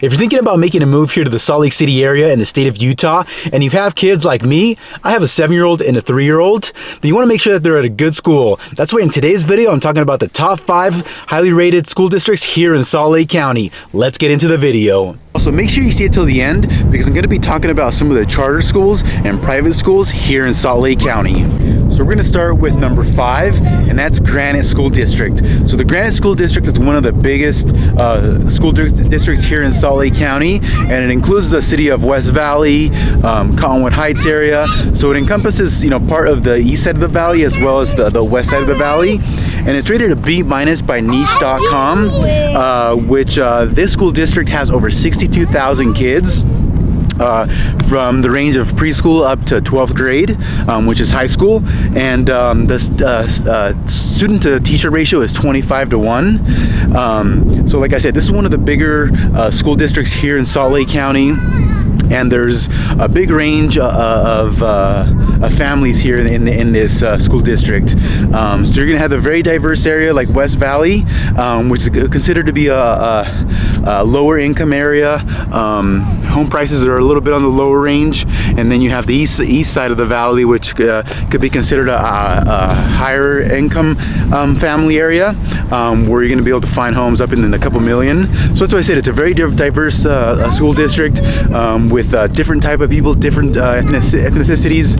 If you're thinking about making a move here to the Salt Lake City area in the state of Utah, and you have kids like me, I have a 7-year-old and a 3-year-old, then you want to make sure that they're at a good school. That's why in today's video, I'm talking about the top 5 highly rated school districts here in Salt Lake County. Let's get into the video. Also, make sure you stay till the end because I'm going to be talking about some of the charter schools and private schools here in Salt Lake County. So we're going to start with number 5, and that's Granite School District. So the Granite School District is one of the biggest school districts here in Salt Lake County, and it includes the city of West Valley, Cottonwood Heights area. So it encompasses, part of the east side of the valley as well as the west side of the valley. And it's rated a B- by niche.com, which this school district has over 62,000 kids. From the range of preschool up to 12th grade, which is high school, and the student to teacher ratio is 25-1. So like I said, this is one of the bigger school districts here in Salt Lake County. And there's a big range of families here in this school district. So you're gonna have a very diverse area like West Valley, which is considered to be a lower income area. Home prices are a little bit on the lower range, and then you have the east side of the valley, which could be considered a higher income family area, where you're gonna be able to find homes up in a couple million. So that's why I said it's a very diverse school district with different type of people, different ethnicities.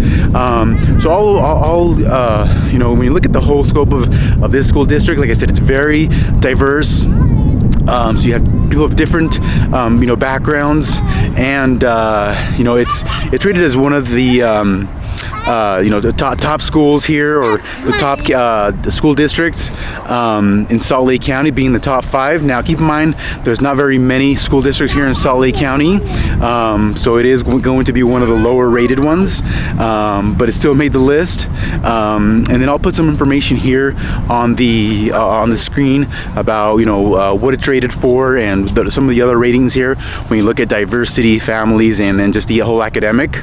So all when you look at the whole scope of this school district, like I said, it's very diverse. So you have people of different, backgrounds, and it's rated as one of the the top schools here, or the top the school districts in Salt Lake County, being the top 5. Now keep in mind, there's not very many school districts here in Salt Lake County, so it is going to be one of the lower rated ones, but it still made the list. And then I'll put some information here on the screen about what it's rated for, and some of the other ratings here when you look at diversity, families, and then just the whole academic.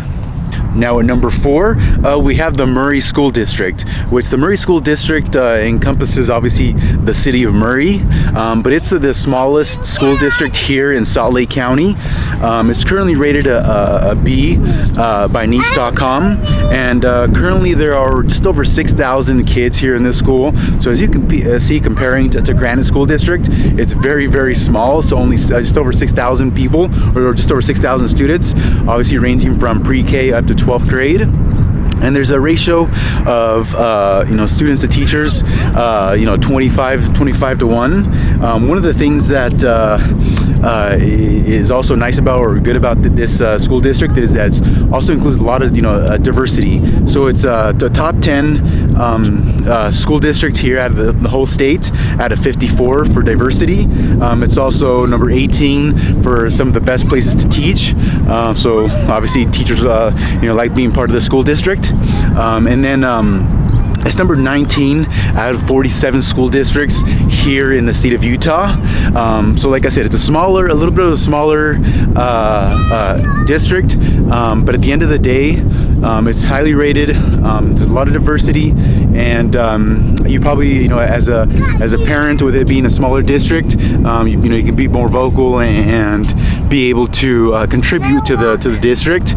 Now at number 4, we have the Murray School District, which the Murray School District encompasses obviously the city of Murray, but it's the smallest school district here in Salt Lake County. It's currently rated a B by niche.com, and currently there are just over 6,000 kids here in this school. So as you can see, comparing to Granite School District, it's very, very small, so only just over 6,000 people, or just over 6,000 students, obviously ranging from pre-K up to 12th grade. And there's a ratio of students to teachers, 25-1. One of the things that is also nice about, or good about this school district, is that it also includes a lot of diversity. So it's the top 10 school district here out of the whole state, out of 54 for diversity. It's also number 18 for some of the best places to teach. So obviously teachers like being part of the school district. And then it's number 19 out of 47 school districts here in the state of Utah. So like I said, it's a little bit of a smaller district, but at the end of the day, it's highly rated. There's a lot of diversity, and you probably, as a parent, with it being a smaller district, you can be more vocal and be able to contribute to the district,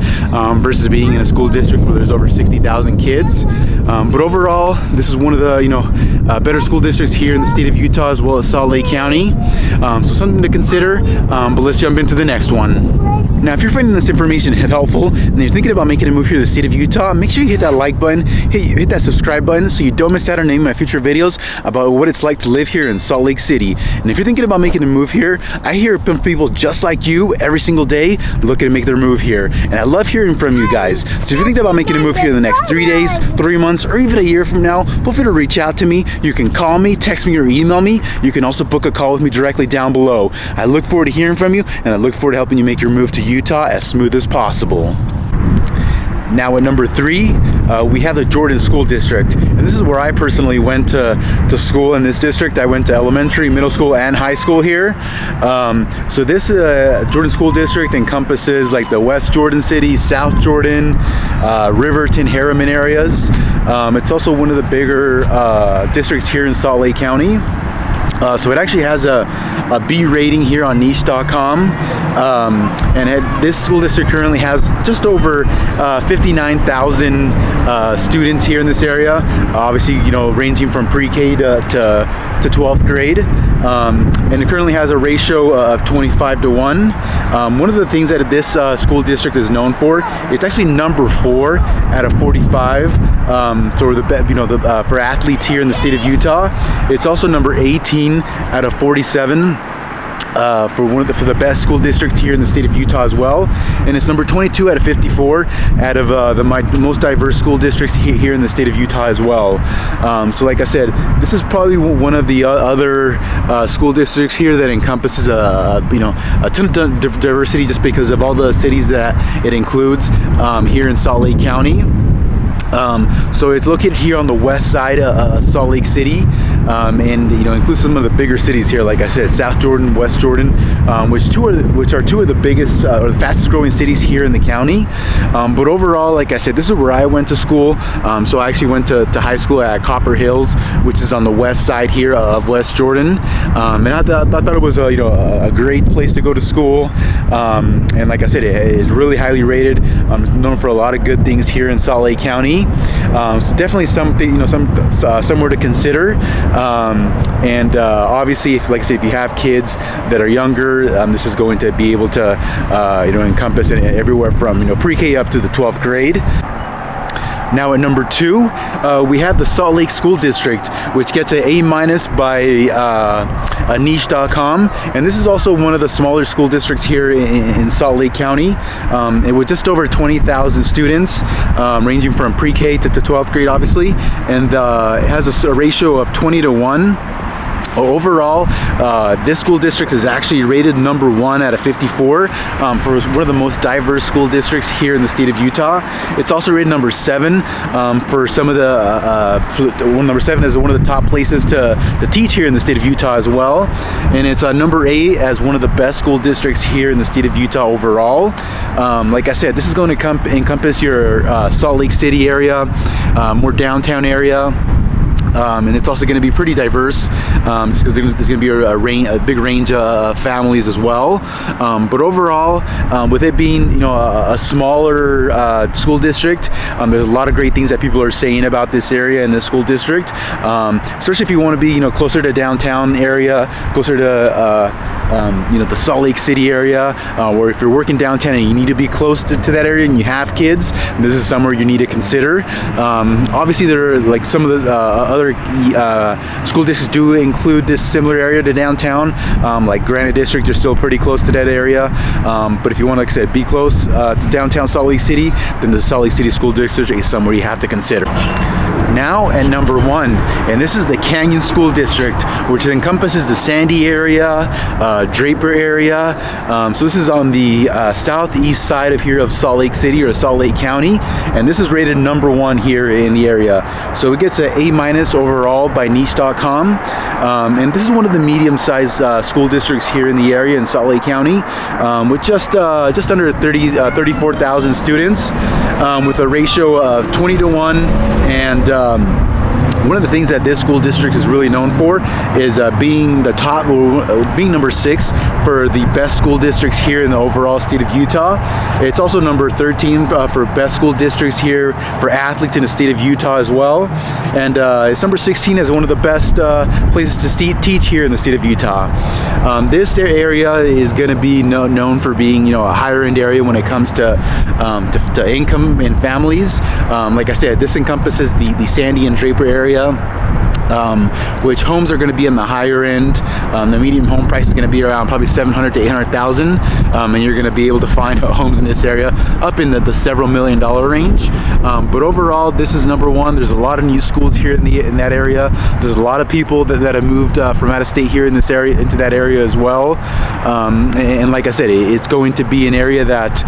versus being in a school district where there's over 60,000 kids. But overall, this is one of the better school districts here in the state of Utah, as well as Salt Lake County. So something to consider. But let's jump into the next one. Now, if you're finding this information helpful and you're thinking about making a move here to the state of Utah, make sure you hit that like button, hit that subscribe button, so you don't miss out on any of my future videos about what it's like to live here in Salt Lake City. And if you're thinking about making a move here, I hear from people just like you every single day looking to make their move here. And I love hearing from you guys. So if you're thinking about making a move here in the next 3 days, 3 months, or even a year from now, feel free to reach out to me. You can call me, text me, or email me. You can also book a call with me directly down below. I look forward to hearing from you, and I look forward to helping you make your move to Utah as smooth as possible. Now at number 3, we have the Jordan School District, and this is where I personally went to school in this district. I went to elementary, middle school, and high school here. So this Jordan School District encompasses like the West Jordan City, South Jordan, Riverton, Harriman areas. It's also one of the bigger districts here in Salt Lake County. So it actually has a B rating here on niche.com, and this school district currently has just over 59,000 students here in this area. Obviously, ranging from pre-K to 12th grade, and it currently has a ratio of 25-1. One of the things that this school district is known for, it's actually number 4 out of 45 for athletes here in the state of Utah. It's also number 18 out of 47 for the best school district here in the state of Utah as well, and it's number 22 out of 54 out of the most diverse school districts here in the state of Utah as well. So like I said, this is probably one of the other school districts here that encompasses a ton of diversity, just because of all the cities that it includes here in Salt Lake County. So it's located here on the west side of Salt Lake City, and includes some of the bigger cities here. Like I said, South Jordan, West Jordan, which are two of the biggest or the fastest growing cities here in the county. But overall, like I said, this is where I went to school. So I actually went to high school at Copper Hills, which is on the west side here of West Jordan, and I thought it was a great place to go to school. And like I said, it is really highly rated. It's known for a lot of good things here in Salt Lake County. So definitely something, somewhere to consider. And obviously, if you have kids that are younger, this is going to be able to encompass everywhere from pre-K up to the 12th grade. Now at number 2, we have the Salt Lake School District, which gets an A- by niche.com, and this is also one of the smaller school districts here in Salt Lake County. It was just over 20,000 students, ranging from pre-K to 12th grade, obviously, and it has a ratio of 20-1. Overall, this school district is actually rated number 1 out of 54 for one of the most diverse school districts here in the state of Utah. It's also rated number 7 for some of number 7 is one of the top places to teach here in the state of Utah as well. And it's number 8 as one of the best school districts here in the state of Utah overall. Like I said, this is going to encompass your Salt Lake City area, more downtown area. And it's also going to be pretty diverse, just because there's going to be a big range of families as well. But overall, with it being a smaller school district, there's a lot of great things that people are saying about this area and this school district. Especially if you want to be closer to downtown area, closer to the Salt Lake City area, or if you're working downtown and you need to be close to that area and you have kids, this is somewhere you need to consider. Obviously, there are some of the other school districts do include this similar area to downtown, like Granite District. You're still pretty close to that area, but if you want to, like I said, be close to downtown Salt Lake City, then the Salt Lake City School District is somewhere you have to consider. Now at number 1, and this is the Canyon School District, which encompasses the Sandy area, Draper area. So this is on the southeast side of Salt Lake City or Salt Lake County, and this is rated number 1 here in the area. So it gets an A- overall by niche.com, and this is one of the medium-sized school districts here in the area in Salt Lake County, with just under 34,000 students, with a ratio of 20-1, and one of the things that this school district is really known for is being being number 6 for the best school districts here in the overall state of Utah. It's also number 13 for best school districts here for athletes in the state of Utah as well. And it's number 16 as one of the best places to teach here in the state of Utah. This area is going to be known for being a higher end area when it comes to income and families. Like I said, this encompasses the Sandy and Draper area, which homes are going to be in the higher end. The median home price is going to be around probably $700,000 to $800,000, and you're going to be able to find homes in this area up in the several $1,000,000 range. But overall, this is number 1. There's a lot of new schools here in that area. There's a lot of people that have moved from out of state here in this area into that area as well. And like I said, it's going to be an area that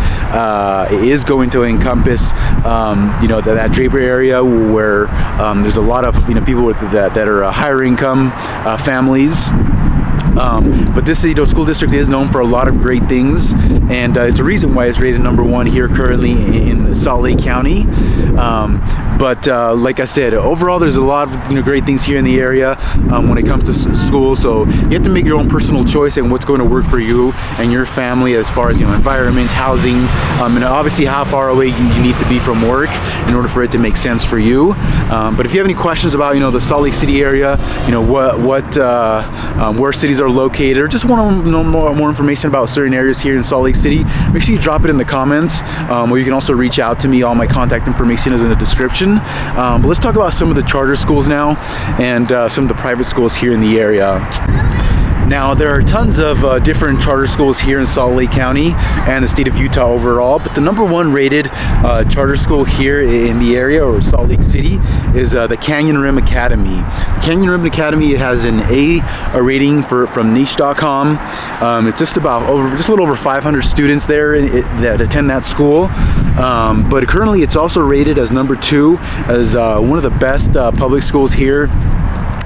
is going to encompass that Draper area where there's a lot of people with that are higher income families. But this school district is known for a lot of great things, and it's a reason why it's rated #1 here currently in Salt Lake County. But like I said, overall there's a lot of great things here in the area when it comes to school. So you have to make your own personal choice and what's going to work for you and your family as far as environment, housing, and obviously how far away you need to be from work in order for it to make sense for you. But if you have any questions about the Salt Lake City area, where cities are located, or just want to know more information about certain areas here in Salt Lake City, make sure you drop it in the comments, or you can also reach out to me. All my contact information is in the description. But let's talk about some of the charter schools now and some of the private schools here in the area. Now, there are tons of different charter schools here in Salt Lake County and the state of Utah overall, but the #1 rated charter school here in the area, or Salt Lake City, is the Canyon Rim Academy. The Canyon Rim Academy has an A rating from niche.com. It's just a little over 500 students there that attend that school, but currently it's also rated as #2 as one of the best public schools here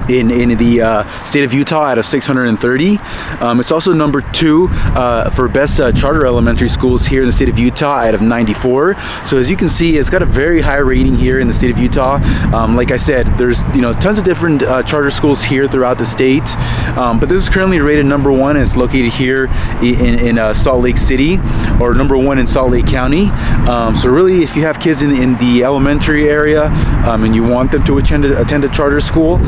in the state of Utah out of 630. It's also #2 for best charter elementary schools here in the state of Utah out of 94. So as you can see, it's got a very high rating here in the state of Utah. Like I said, there's tons of different charter schools here throughout the state, but this is currently rated #1 and it's located here in Salt Lake City, or #1 in Salt Lake County. So really, if you have kids in the elementary area and you want them to attend a charter school,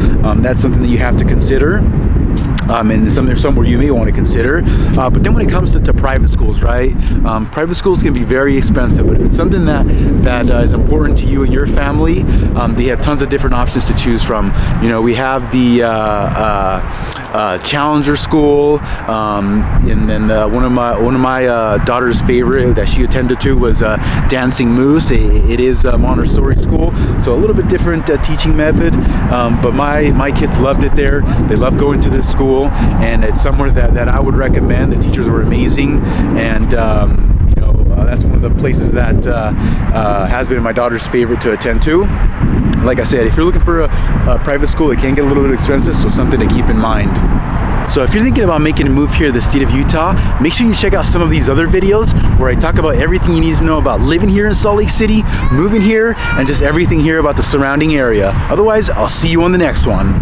that's something that you have to consider. And there's somewhere you may want to consider. But then when it comes to private schools, right? Private schools can be very expensive, but if it's something that is important to you and your family, they have tons of different options to choose from. We have the Challenger School, and then one of my daughter's favorite that she attended to was Dancing Moose. It is a Montessori school, so a little bit different teaching method. But my kids loved it there. They love going to this school, and it's somewhere that I would recommend. The teachers were amazing, and that's one of the places that has been my daughter's favorite to attend to. Like I said, if you're looking for a private school, it can get a little bit expensive, so something to keep in mind. So if you're thinking about making a move here to the state of Utah, make sure you check out some of these other videos where I talk about everything you need to know about living here in Salt Lake City, moving here, and just everything here about the surrounding area. Otherwise, I'll see you on the next one.